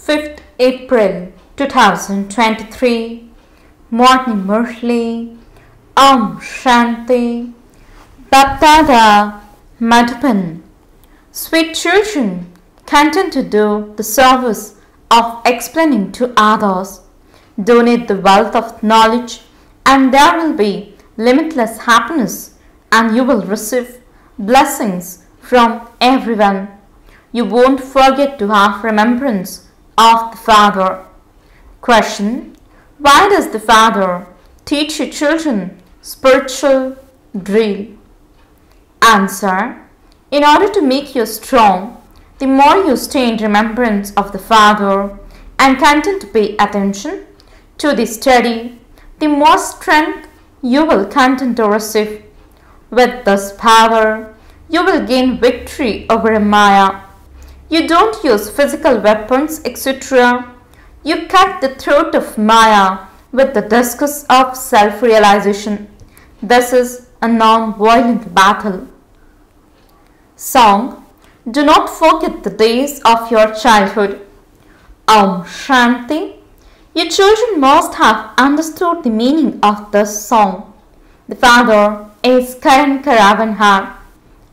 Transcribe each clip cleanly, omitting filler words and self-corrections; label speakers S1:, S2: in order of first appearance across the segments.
S1: 5th April 2023 Morning Murli Om Shanti BapDada Madhuban. Sweet children, content to do the service of explaining to others. Donate the wealth of knowledge and there will be limitless happiness and you will receive blessings from everyone. You won't forget to have remembrance of the Father. Question: why does the Father teach you children spiritual drill? Answer: in order to make you strong, the more you stay in remembrance of the Father and continue to pay attention to the study, the more strength you will continue to receive. With this power, you will gain victory over Maya. You don't use physical weapons, etc. You cut the throat of Maya with the discus of self-realization. This is a non-violent battle. Song: do not forget the days of your childhood. Om Shanti. Your children must have understood the meaning of this song. The Father is Karan Karavanhar.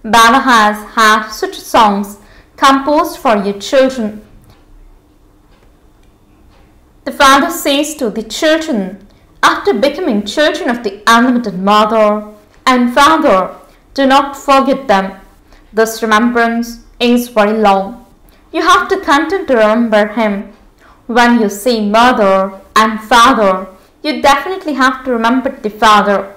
S1: Baba has had such songs composed for your children. The Father says to the children, after becoming children of the Unlimited Mother and Father, do not forget them. This remembrance is very long. You have to continue to remember Him. When you say Mother and Father, you definitely have to remember the Father.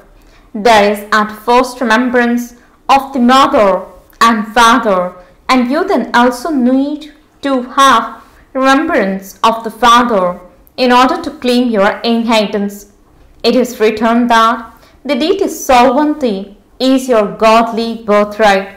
S1: There is at first remembrance of the Mother and Father, and you then also need to have remembrance of the Father in order to claim your inheritance. It is written that the deity sovereignty is your godly birthright.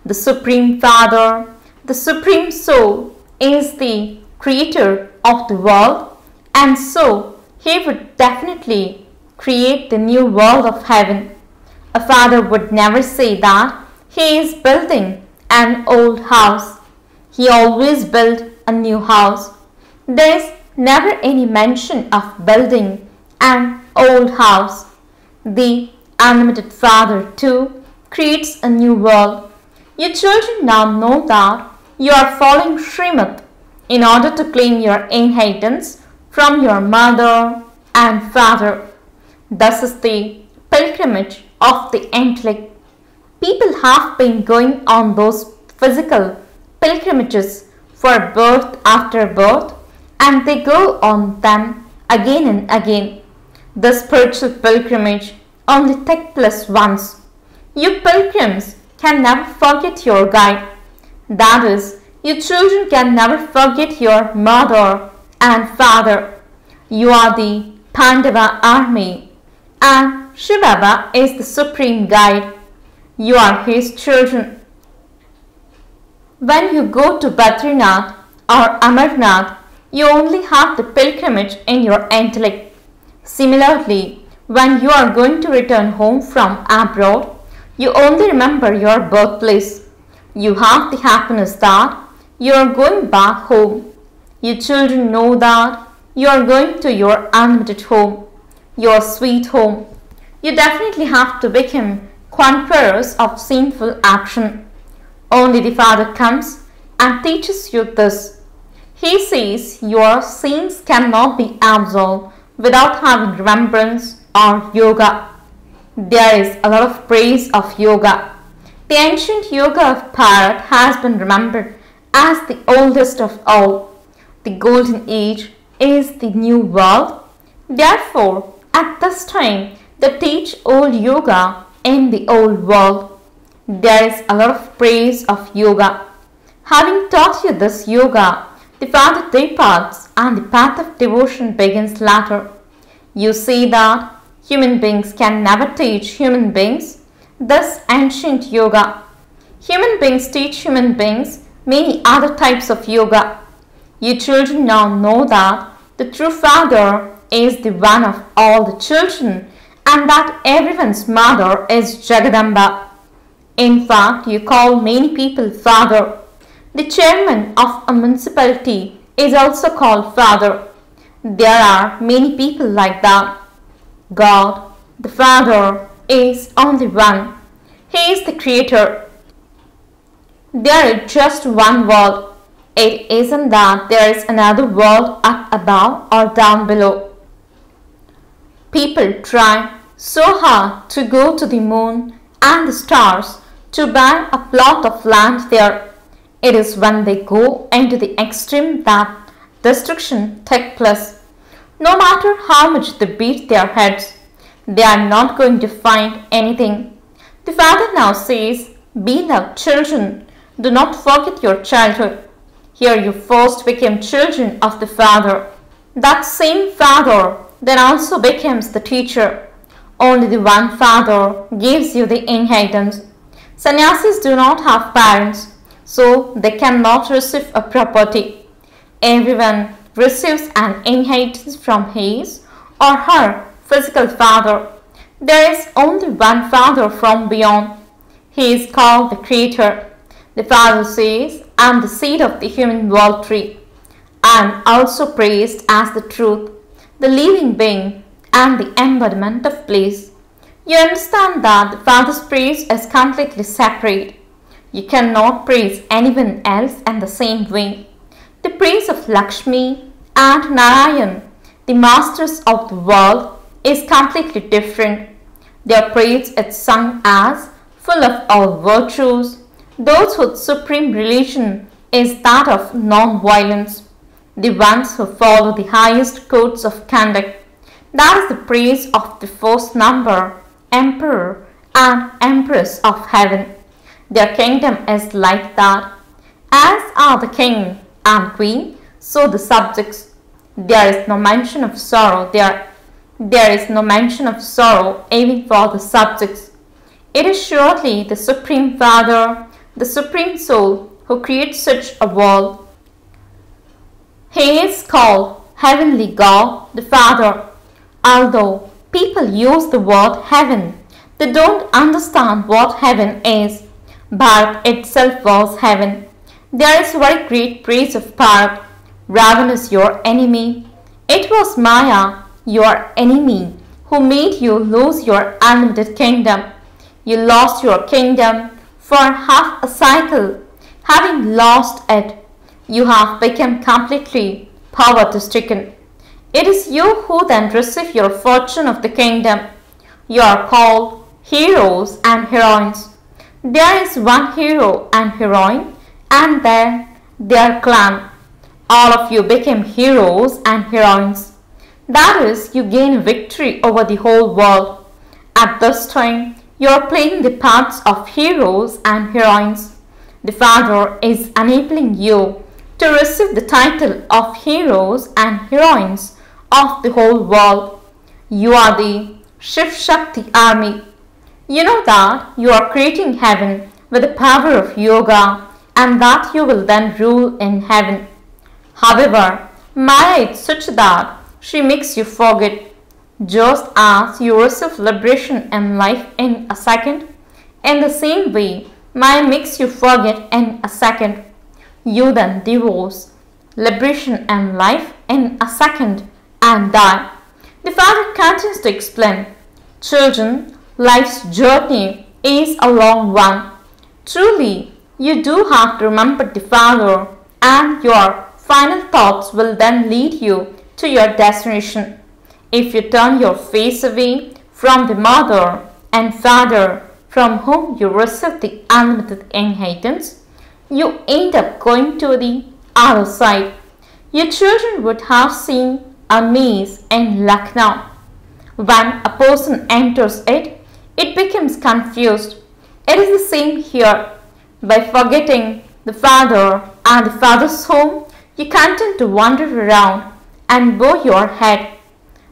S1: The Supreme Father, the Supreme Soul, is the creator of the world, and so He would definitely create the new world of heaven. A father would never say that he is building an old house. He always built a new house. There is never any mention of building an old house. The Unlimited Father too creates a new world. Your children now know that you are following Srimad in order to claim your inheritance from your mother and father. This is the pilgrimage of the intellect. People have been going on those physical pilgrimages for birth after birth, and they go on them again and again. The spiritual pilgrimage only takes place once. You pilgrims can never forget your guide. That is, your children can never forget your mother and father. You are the Pandava army, and Shivbaba is the supreme guide. You are his children. When you go to Badrinath or Amarnath, you only have the pilgrimage in your intellect. Similarly, when you are going to return home from abroad, you only remember your birthplace. You have the happiness that you are going back home. Your children know that you are going to your unlimited home, your sweet home. You definitely have to become conquerors of sinful action. Only the Father comes and teaches you this. He says your sins cannot be absolved without having remembrance or yoga. There is a lot of praise of yoga. The ancient yoga of Bharat has been remembered as the oldest of all. The golden age is the new world. Therefore, at this time, they teach old yoga in the old world. There is a lot of praise of yoga. Having taught you this yoga, the Father departs and the path of devotion begins later. You see that human beings can never teach human beings this ancient yoga. Human beings teach human beings many other types of yoga. You children now know that the true Father is the one of all the children and that everyone's mother is Jagadamba. In fact, you call many people Father. The chairman of a municipality is also called Father. There are many people like that. God, the Father, is only one. He is the Creator. There is just one world. It isn't that there is another world up above or down below. People try so hard to go to the moon and the stars to buy a plot of land there. It is when they go into the extreme that destruction takes place. No matter how much they beat their heads, they are not going to find anything. The Father now says, "Beloved children, do not forget your childhood. Here you first became children of the Father. That same Father then also becomes the teacher. Only the one Father gives you the inheritance. Sannyasis do not have parents, so they cannot receive a property. Everyone receives an inheritance from his or her physical father. There is only one Father from beyond. He is called the Creator. The Father says, "I am the seed of the human world tree. I am also praised as the truth, the living being, and the embodiment of bliss." You understand that the Father's praise is completely separate. You cannot praise anyone else in the same way. The praise of Lakshmi and Narayan, the masters of the world, is completely different. Their praise is sung as full of all virtues. Those whose supreme religion is that of non-violence, the ones who follow the highest codes of conduct. That is the praise of the first number, Emperor and Empress of heaven. Their kingdom is like that. As are the king and queen, so the subjects. There is no mention of sorrow there. There is no mention of sorrow even for the subjects. It is surely the Supreme Father, the Supreme Soul, who creates such a world. He is called Heavenly God, the Father. Although people use the word heaven, they don't understand what heaven is. Bharat itself was heaven. There is very great praise of Bharat. Ravan is your enemy. It was Maya, your enemy, who made you lose your unlimited kingdom. You lost your kingdom for half a cycle. Having lost it, you have become completely poverty-stricken. It is you who then receive your fortune of the kingdom. You are called heroes and heroines. There is one hero and heroine, and then their clan. All of you became heroes and heroines. That is, you gain victory over the whole world. At this time, you are playing the parts of heroes and heroines. The Father is enabling you to receive the title of heroes and heroines of the whole world. You are the Shiv Shakti army. You know that you are creating heaven with the power of yoga, and that you will then rule in heaven. However, Maya is such that she makes you forget. Just as you receive liberation in life in a second, in the same way, Maya makes you forget in a second. You then divorce liberation and life in a second and die. The Father continues to explain, "Children, life's journey is a long one. Truly, you do have to remember the Father, and your final thoughts will then lead you to your destination. If you turn your face away from the Mother and Father from whom you receive the unlimited inheritance, you end up going to the other side. Your children would have seen a maze in Lucknow. When a person enters it, it becomes confused. It is the same here. By forgetting the Father and the Father's home, you continue to wander around and bow your head.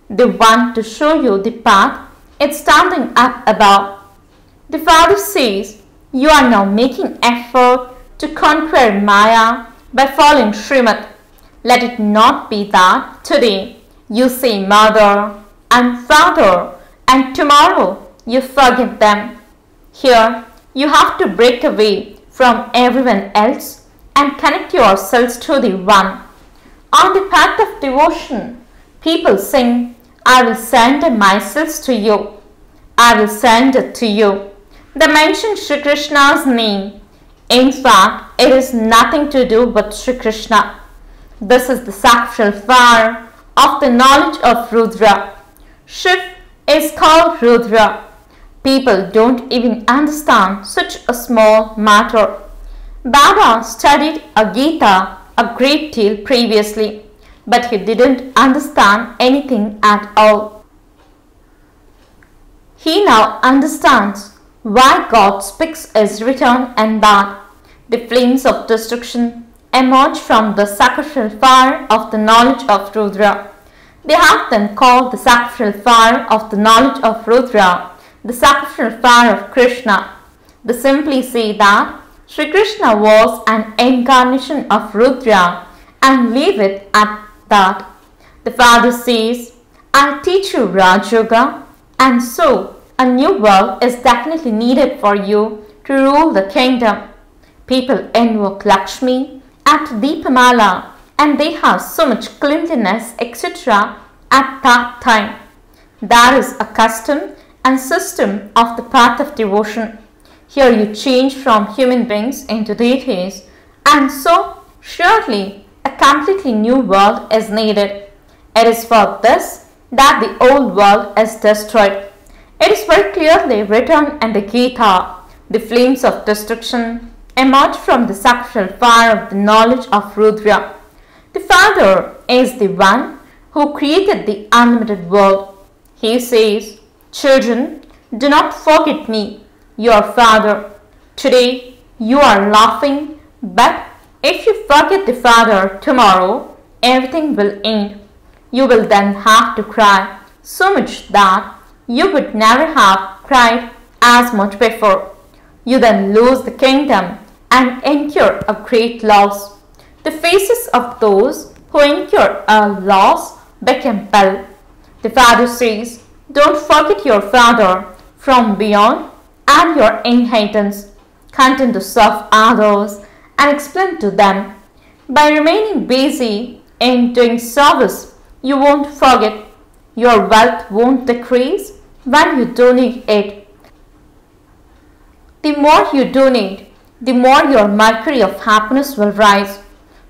S1: The one to show you the path is standing up above. The Father says, you are now making effort to conquer Maya by following Srimad. Let it not be that today you say Mother and Father and tomorrow you forget them. Here you have to break away from everyone else and connect yourselves to the One. On the path of devotion, people sing, I will surrender myself to you. I will surrender to you. They mention Shri Krishna's name. In fact, it is nothing to do with Shri Krishna. This is the sacrificial fire of the knowledge of Rudra. Shiv is called Rudra. People don't even understand such a small matter. Baba studied a Gita a great deal previously, but he didn't understand anything at all. He now understands why God speaks is written and that the flames of destruction emerge from the sacrificial fire of the knowledge of Rudra. They have then called the sacrificial fire of the knowledge of Rudra the sacrificial fire of Krishna. They simply say that Sri Krishna was an incarnation of Rudra and leave it at that. The father says, I'll teach you Raj Yoga, and so a new world is definitely needed for you to rule the kingdom. People invoke Lakshmi at Deepamala and they have so much cleanliness, etc. at that time. That is a custom and system of the path of devotion. Here you change from human beings into deities, and so surely a completely new world is needed. It is for this that the old world is destroyed. It is very clearly written in the Gita, the flames of destruction emerge from the sacrificial fire of the knowledge of Rudra. The Father is the one who created the unlimited world. He says, children, do not forget me, your Father. Today you are laughing, but if you forget the Father tomorrow, everything will end. You will then have to cry so much that you would never have cried as much before. You then lose the kingdom and incur a great loss. The faces of those who incur a loss become pale. The Father says, don't forget your Father from beyond and your inheritance. Continue to serve others and explain to them. By remaining busy in doing service, you won't forget. Your wealth won't decrease when you donate it. The more you donate, the more your mercury of happiness will rise.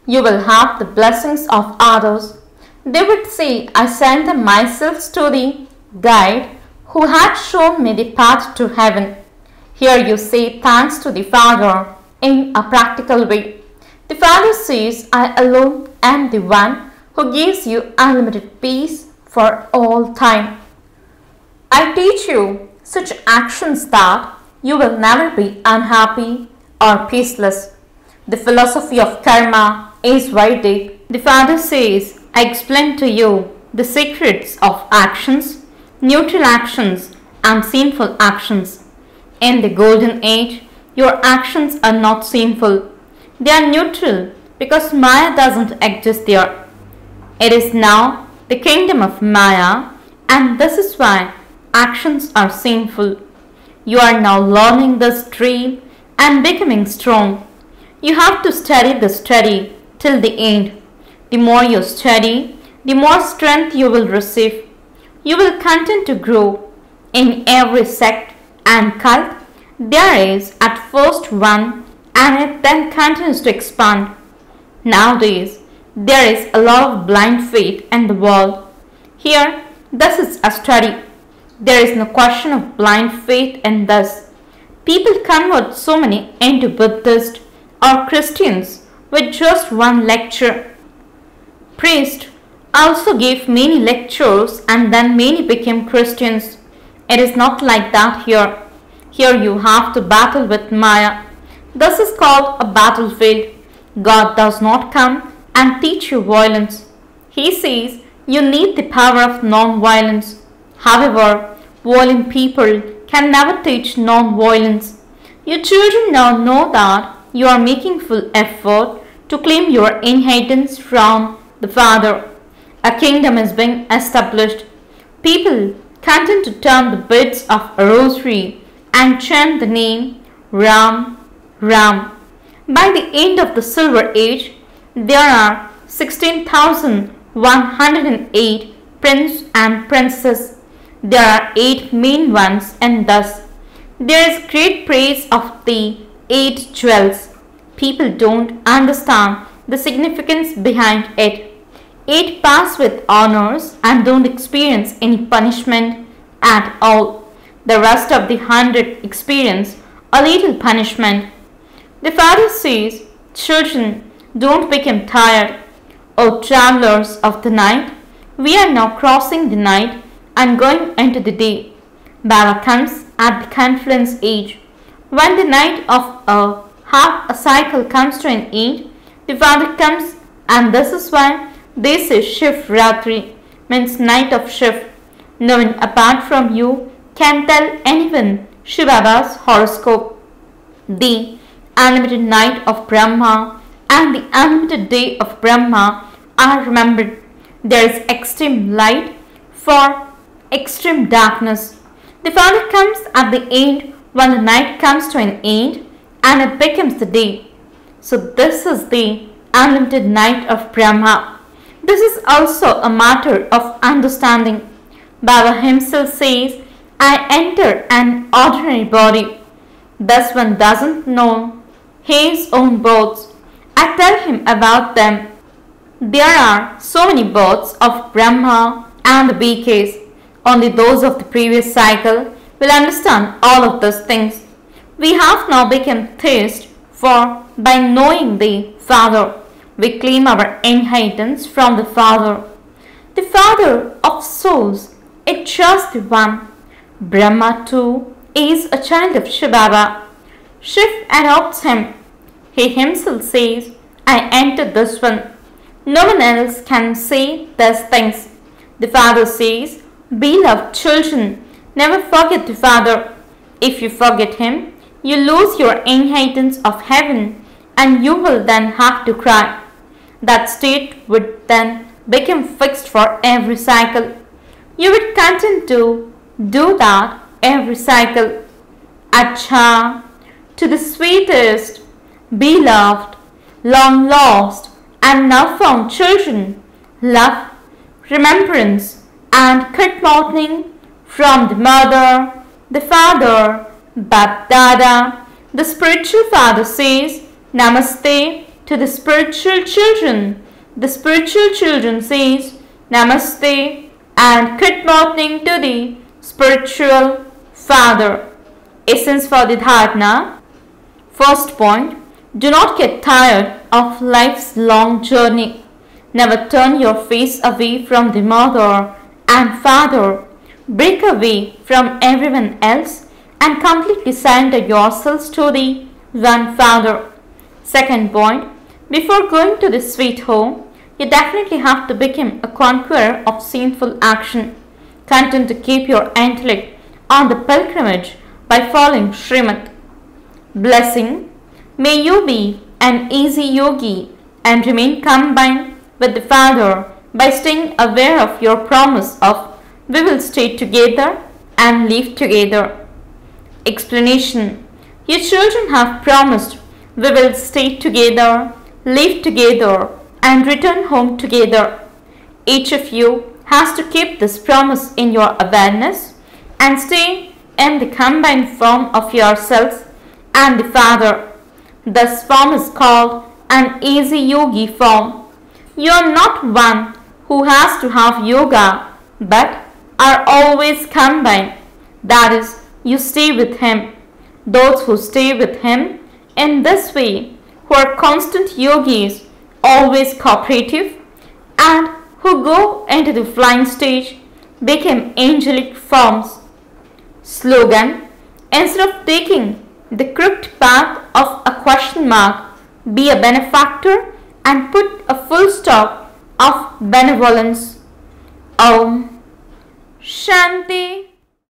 S1: You will have the blessings of others. They would say, I sent myself to the guide who had shown me the path to heaven. Here you say thanks to the Father in a practical way. The Father says, I alone am the one who gives you unlimited peace for all time. I teach you such actions that you will never be unhappy or peaceless. The philosophy of karma is very deep. The Father says, I explain to you the secrets of actions, neutral actions and sinful actions. In the golden age, your actions are not sinful. They are neutral because Maya doesn't exist there. It is now the kingdom of Maya, and this is why actions are sinful. You are now learning this drill and becoming strong. You have to study the study till the end. The more you study, the more strength you will receive. You will continue to grow. In every sect and cult, there is at first one and it then continues to expand. Nowadays, there is a lot of blind faith in the world. Here, this is a study. There is no question of blind faith in this. People convert so many into Buddhist or Christians with just one lecture. Priests also gave many lectures and then many became Christians. It is not like that here. Here you have to battle with Maya. This is called a battlefield. God does not come and teach you violence. He says you need the power of non-violence. However, violent people can never teach non-violence. Your children now know that you are making full effort to claim your inheritance from the Father. A kingdom is being established. People continue to turn the beads of a rosary and chant the name Ram, Ram. By the end of the Silver Age, there are 16,108 prince and princess. There are 8 main ones, and thus there is great praise of the 8 jewels. People don't understand the significance behind it. 8 pass with honors and don't experience any punishment at all. The rest of the 100 experience a little punishment. The father says, children, don't become tired. O travelers of the night, we are now crossing the night and going into the day. Baba comes at the confluence age. When the night of half a cycle comes to an end, the father comes, and this is why they say Shivratri, means night of Shiv. No one apart from you can tell anyone Shivbaba's horoscope. The unlimited night of Brahma and the unlimited day of Brahma are remembered. There is extreme light for extreme darkness. The father comes at the end when the night comes to an end and it becomes the day. So this is the unlimited night of Brahma. This is also a matter of understanding. Baba himself says, I enter an ordinary body. Thus one doesn't know his own births. I tell him about them. There are so many births of Brahma and the BKs. Only those of the previous cycle will understand all of those things. We have now become thirst for by knowing the Father. We claim our inheritance from the Father. The Father of souls is just the one. Brahma too is a child of Shivbaba. Shiv adopts him. He himself says, I entered this one. No one else can say these things. The Father says, beloved children, never forget the Father. If you forget him, you lose your inheritance of heaven, and you will then have to cry. That state would then become fixed for every cycle. You would continue to do that every cycle. Acha, to the sweetest, beloved, long lost, and now found children, love, remembrance, and good morning from the mother, the father, BapDada. The spiritual father says, Namaste to the spiritual children. The spiritual children says, Namaste and good morning to the spiritual father. Essence for the dharana. First point, do not get tired of life's long journey. Never turn your face away from the mother and father. Break away from everyone else and completely surrender yourselves to the one Father. Second point, before going to the sweet home, you definitely have to become a conqueror of sinful action. Continue to keep your intellect on the pilgrimage by following Srimad. Blessing, may you be an easy yogi and remain combined with the Father by staying aware of your promise of we will stay together and live together. Explanation, your children have promised we will stay together, live together and return home together. Each of you has to keep this promise in your awareness and stay in the combined form of yourselves and the Father. This form is called an easy yogi form. You are not one who has to have yoga but are always combined. That is, you stay with him. Those who stay with him in this way, who are constant yogis, always cooperative, and who go into the flying stage, become angelic forms. Slogan, instead of taking the crooked path of a question mark, be a benefactor and put a full stop of benevolence. Om Shanti.